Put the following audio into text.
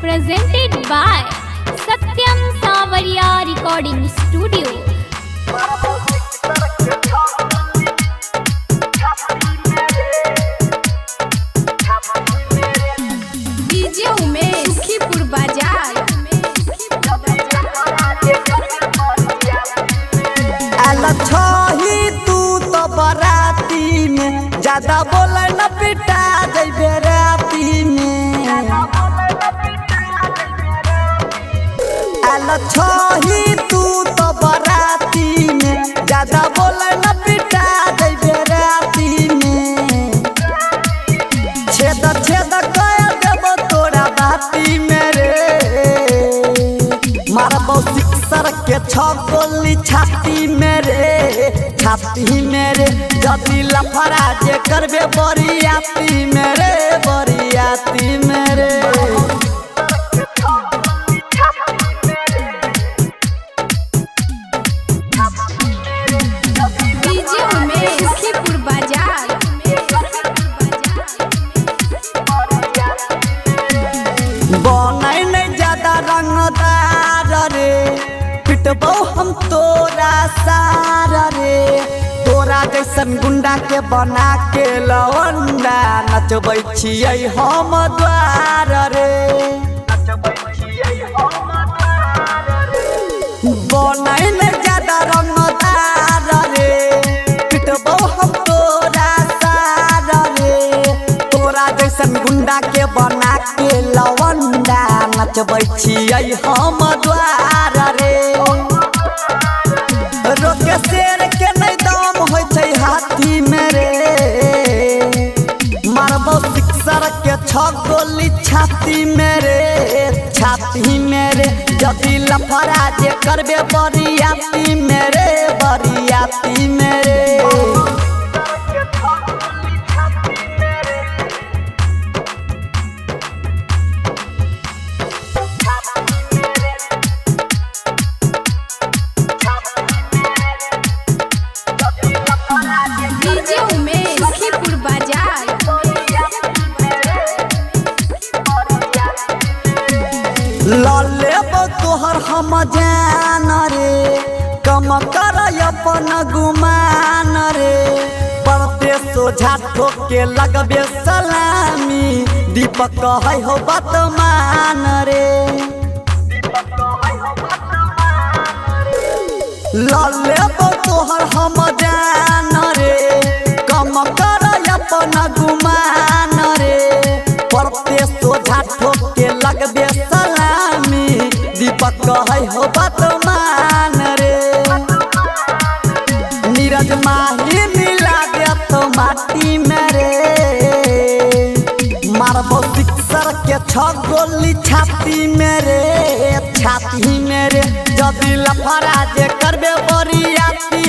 presented by Satyam Sawariya Recording Studio. DJ Umesh Sukhipur बाजार। छही तू तो बराती में ज्यादा बोले न पिटा जइबे राती में। छही तू तो बराती में ज्यादा बोले न पिटा जइबे राती में। छेद छेद कर देबो तोरा बाती में रे। मारबो सिक्सर के छह गोली छाती में रे, छाती में रे। जदी लफड़ा जे करबे बरियाती में रे, बरियाती में रे। डीजे उमेश सुखीपुर बाजार। बनई नहीं ज्यादा रंगदार रे, पिटबो हम तोरा सारा रे। तोरा जैसन गुंडा के बना के लवंडा नचबै छियै हम द्वार रे। बनई नहीं ज्यादा रंगदार रे, पिटबो हम तोरा सारा रे। तोरा जैसन गुंडा के बना के लवंडा नचबै छियै हम द्वार रे। रोके शेर के नहीं दाम होइ छै हाथी में रे। मारबो सिक्सर के छह गोली छाती में रे, छाती में रे। जदी लफड़ा जे करबे बरियाती में रे, बरियाती में रे। डीजे उमेश सुखीपुर बाजार। लेबो तोहर हम जान रे, कम कर अपन गुमान रे। पड़ते सोझा ठोके लगबे सलामी, दीपक है हो बतमान रे। लेबो तोहर हम जान रे, कम कर अपन गुमान रे। पड़ते सोझा ठोके लगबे सलामी, दीपक है हो बतमान रे। नीरज माही मिला दे तो माटी में रे। मारबो सिक्सर के छह गोली छाती में रे, छाती में रे। जदी लफड़ा जे करबे बरियाती